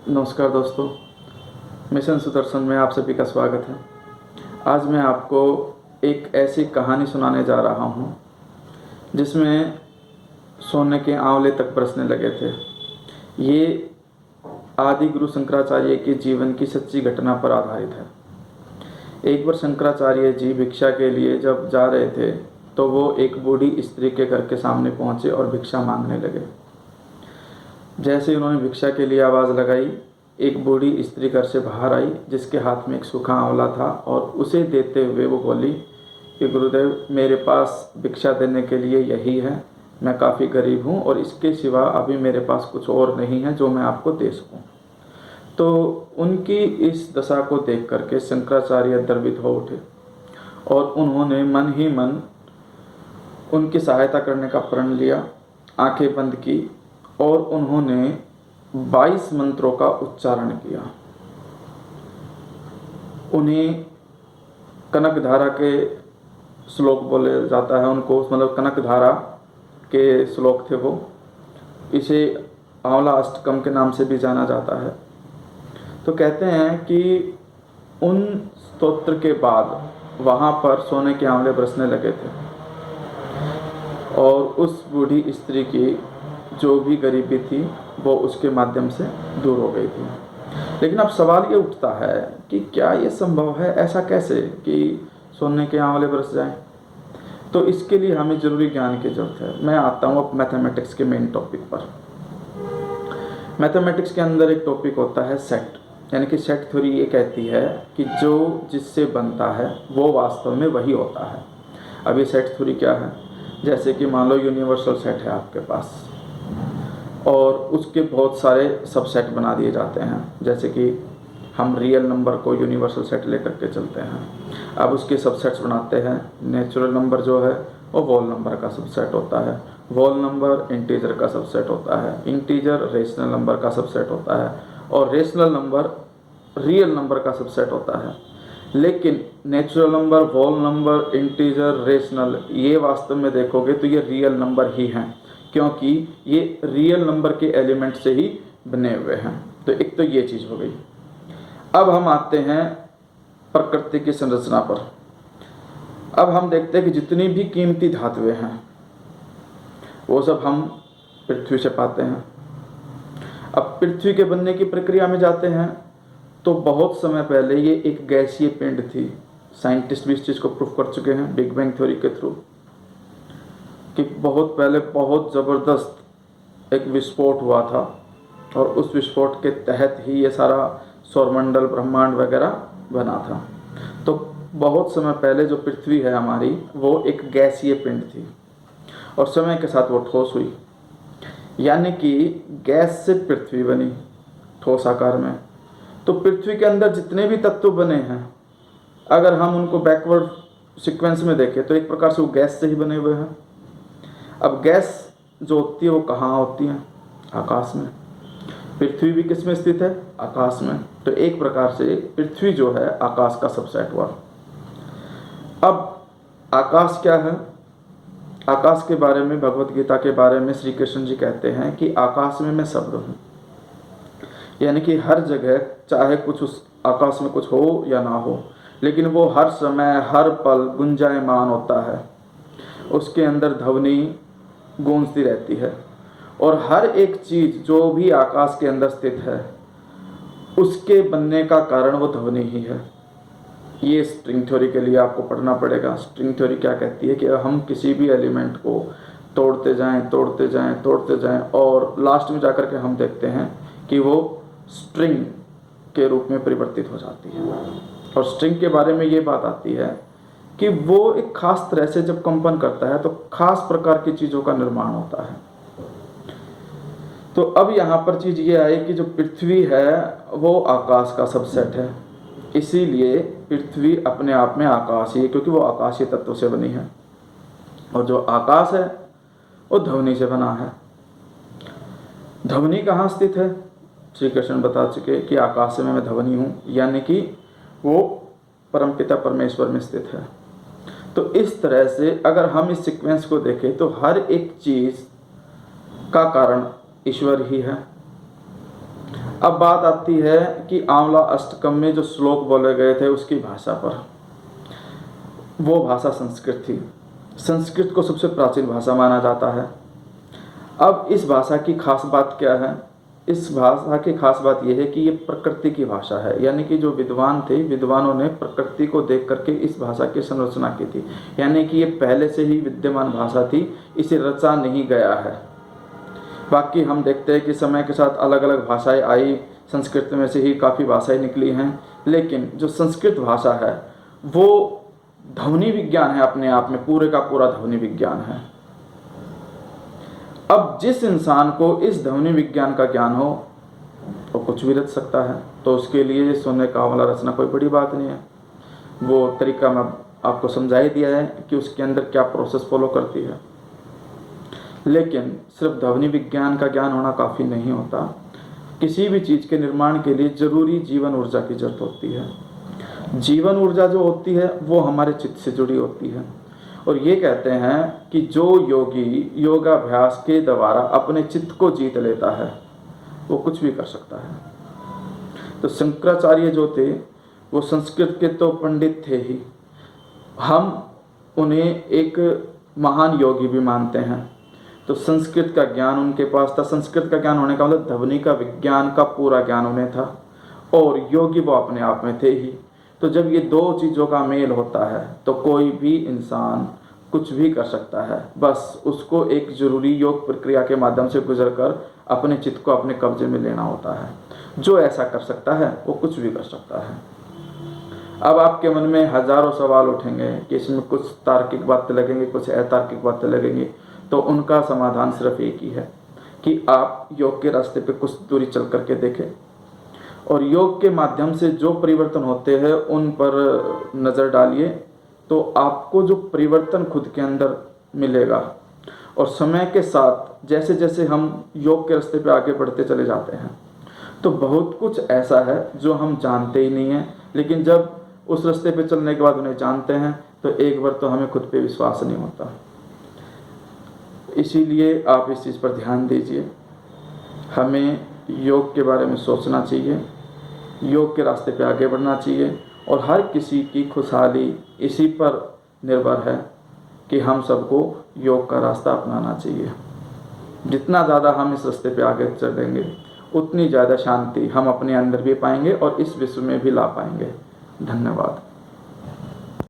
नमस्कार दोस्तों, मिशन सुदर्शन में आप सभी का स्वागत है। आज मैं आपको एक ऐसी कहानी सुनाने जा रहा हूँ जिसमें सोने के आंवले तक बरसने लगे थे। ये आदि गुरु शंकराचार्य के जीवन की सच्ची घटना पर आधारित है। एक बार शंकराचार्य जी भिक्षा के लिए जब जा रहे थे तो वो एक बूढ़ी स्त्री के घर के सामने पहुँचे और भिक्षा मांगने लगे। जैसे उन्होंने भिक्षा के लिए आवाज़ लगाई, एक बूढ़ी स्त्री घर से बाहर आई जिसके हाथ में एक सूखा आंवला था और उसे देते हुए वो बोली कि गुरुदेव, मेरे पास भिक्षा देने के लिए यही है। मैं काफ़ी गरीब हूँ और इसके सिवा अभी मेरे पास कुछ और नहीं है जो मैं आपको दे सकूँ। तो उनकी इस दशा को देख करके शंकराचार्य द्रवित हो उठे और उन्होंने मन ही मन उनकी सहायता करने का प्रण लिया। आंखें बंद की और उन्होंने 22 मंत्रों का उच्चारण किया। उन्हें कनकधारा के श्लोक बोले जाता है, उनको मतलब कनकधारा के श्लोक थे वो। इसे आंवला अष्टकम के नाम से भी जाना जाता है। तो कहते हैं कि उन स्तोत्र के बाद वहाँ पर सोने के आंवले बरसने लगे थे और उस बूढ़ी स्त्री की जो भी गरीबी थी वो उसके माध्यम से दूर हो गई थी। लेकिन अब सवाल ये उठता है कि क्या ये संभव है? ऐसा कैसे कि सोने के आंवले बरस जाएं? तो इसके लिए हमें ज़रूरी ज्ञान की ज़रूरत है। मैं आता हूँ अब मैथमेटिक्स के मेन टॉपिक पर। मैथमेटिक्स के अंदर एक टॉपिक होता है सेट, यानी कि सेट थ्योरी ये कहती है कि जो जिससे बनता है वो वास्तव में वही होता है। अब ये सेट थ्योरी क्या है? जैसे कि मान लो यूनिवर्सल सेट है आपके पास और उसके बहुत सारे सबसेट बना दिए जाते हैं। जैसे कि हम रियल नंबर को यूनिवर्सल सेट लेकर के चलते हैं। अब उसके सबसेट्स बनाते हैं। नेचुरल नंबर जो है वो वोल नंबर का सबसेट होता है, वोल नंबर इंटीजर का सबसेट होता है, इंटीजर रेशनल नंबर का सबसेट होता है और रेशनल नंबर रियल नंबर का सबसेट होता है। लेकिन नेचुरल नंबर, वोल नंबर, इंटीजर, रेशनल, ये वास्तव में देखोगे तो ये रियल नंबर ही हैं, क्योंकि ये रियल नंबर के एलिमेंट से ही बने हुए हैं। तो एक तो ये चीज़ हो गई। अब हम आते हैं प्रकृति की संरचना पर। अब हम देखते हैं कि जितनी भी कीमती धातुएं हैं वो सब हम पृथ्वी से पाते हैं। अब पृथ्वी के बनने की प्रक्रिया में जाते हैं तो बहुत समय पहले ये एक गैसीय पिंड थी। साइंटिस्ट भी इस चीज़ को प्रूफ कर चुके हैं बिग बैंग थ्योरी के थ्रू कि बहुत पहले बहुत ज़बरदस्त एक विस्फोट हुआ था और उस विस्फोट के तहत ही ये सारा सौरमंडल, ब्रह्मांड वगैरह बना था। तो बहुत समय पहले जो पृथ्वी है हमारी वो एक गैसीय पिंड थी और समय के साथ वो ठोस हुई, यानी कि गैस से पृथ्वी बनी ठोस आकार में। तो पृथ्वी के अंदर जितने भी तत्व बने हैं अगर हम उनको बैकवर्ड सीक्वेंस में देखें तो एक प्रकार से वो गैस से ही बने हुए हैं। अब गैस जो होती है वो कहाँ होती है? आकाश में। पृथ्वी भी किस में स्थित है? आकाश में। तो एक प्रकार से पृथ्वी जो है आकाश का सबसेट हुआ। अब आकाश क्या है? आकाश के बारे में, भगवत गीता के बारे में श्री कृष्ण जी कहते हैं कि आकाश में मैं सर्वत्र हूँ, यानी कि हर जगह, चाहे कुछ उस आकाश में कुछ हो या ना हो, लेकिन वो हर समय हर पल गुंजायमान होता है। उसके अंदर ध्वनि गूंजती रहती है और हर एक चीज़ जो भी आकाश के अंदर स्थित है उसके बनने का कारण वो ध्वनि ही है। ये स्ट्रिंग थ्योरी के लिए आपको पढ़ना पड़ेगा। स्ट्रिंग थ्योरी क्या कहती है कि हम किसी भी एलिमेंट को तोड़ते जाएं और लास्ट में जाकर के हम देखते हैं कि वो स्ट्रिंग के रूप में परिवर्तित हो जाती है। और स्ट्रिंग के बारे में ये बात आती है कि वो एक खास तरह से जब कंपन करता है तो खास प्रकार की चीज़ों का निर्माण होता है। तो अब यहाँ पर चीज़ ये आई कि जो पृथ्वी है वो आकाश का सबसेट है, इसीलिए पृथ्वी अपने आप में आकाश ही है, क्योंकि वो आकाशीय तत्व से बनी है। और जो आकाश है वो ध्वनि से बना है। ध्वनि कहाँ स्थित है? श्री कृष्ण बता चुके कि आकाश में मैं ध्वनि हूँ, यानी कि वो परमपिता परमेश्वर में स्थित है। तो इस तरह से अगर हम इस सीक्वेंस को देखें तो हर एक चीज़ का कारण ईश्वर ही है। अब बात आती है कि आंवला अष्टकम में जो श्लोक बोले गए थे उसकी भाषा पर। वो भाषा संस्कृत थी। संस्कृत को सबसे प्राचीन भाषा माना जाता है। अब इस भाषा की खास बात क्या है? इस भाषा की खास बात यह है कि ये प्रकृति की भाषा है, यानी कि जो विद्वान थे, विद्वानों ने प्रकृति को देख करके इस भाषा की संरचना की थी, यानी कि ये पहले से ही विद्यमान भाषा थी, इसे रचा नहीं गया है। बाकी हम देखते हैं कि समय के साथ अलग अलग भाषाएं आई, संस्कृत में से ही काफ़ी भाषाएं निकली हैं, लेकिन जो संस्कृत भाषा है वो ध्वनि विज्ञान है, अपने आप में पूरे का पूरा ध्वनि विज्ञान है। अब जिस इंसान को इस ध्वनि विज्ञान का ज्ञान हो वो कुछ भी रच सकता है, तो उसके लिए सोने का आंवला रचना कोई बड़ी बात नहीं है। वो तरीका मैं आपको समझा ही दिया है कि उसके अंदर क्या प्रोसेस फॉलो करती है। लेकिन सिर्फ ध्वनि विज्ञान का ज्ञान होना काफ़ी नहीं होता। किसी भी चीज़ के निर्माण के लिए जरूरी जीवन ऊर्जा की जरूरत होती है। जीवन ऊर्जा जो होती है वो हमारे चित्त से जुड़ी होती है, और ये कहते हैं कि जो योगी योगाभ्यास के द्वारा अपने चित्त को जीत लेता है वो कुछ भी कर सकता है। तो शंकराचार्य जो थे वो संस्कृत के तो पंडित थे ही, हम उन्हें एक महान योगी भी मानते हैं। तो संस्कृत का ज्ञान उनके पास था। संस्कृत का ज्ञान होने का मतलब ध्वनि का विज्ञान का पूरा ज्ञान उन्हें था, और योगी वो अपने आप में थे ही। तो जब ये दो चीज़ों का मेल होता है तो कोई भी इंसान कुछ भी कर सकता है। बस उसको एक जरूरी योग प्रक्रिया के माध्यम से गुजरकर अपने चित्त को अपने कब्जे में लेना होता है। जो ऐसा कर सकता है वो कुछ भी कर सकता है। अब आपके मन में हजारों सवाल उठेंगे कि इसमें कुछ तार्किक बातें लगेंगी, कुछ अतार्किक बातें लगेंगी, तो उनका समाधान सिर्फ एक ही है कि आप योग के रास्ते पे कुछ दूरी चल करके देखें, और योग के माध्यम से जो परिवर्तन होते हैं उन पर नज़र डालिए, तो आपको जो परिवर्तन खुद के अंदर मिलेगा। और समय के साथ जैसे जैसे हम योग के रास्ते पे आगे बढ़ते चले जाते हैं तो बहुत कुछ ऐसा है जो हम जानते ही नहीं हैं, लेकिन जब उस रास्ते पे चलने के बाद उन्हें जानते हैं तो एक बार तो हमें खुद पे विश्वास नहीं होता। इसीलिए आप इस चीज़ पर ध्यान दीजिए। हमें योग के बारे में सोचना चाहिए, योग के रास्ते पे आगे बढ़ना चाहिए, और हर किसी की खुशहाली इसी पर निर्भर है कि हम सबको योग का रास्ता अपनाना चाहिए। जितना ज़्यादा हम इस रास्ते पे आगे चलेंगे उतनी ज़्यादा शांति हम अपने अंदर भी पाएंगे और इस विश्व में भी ला पाएंगे। धन्यवाद।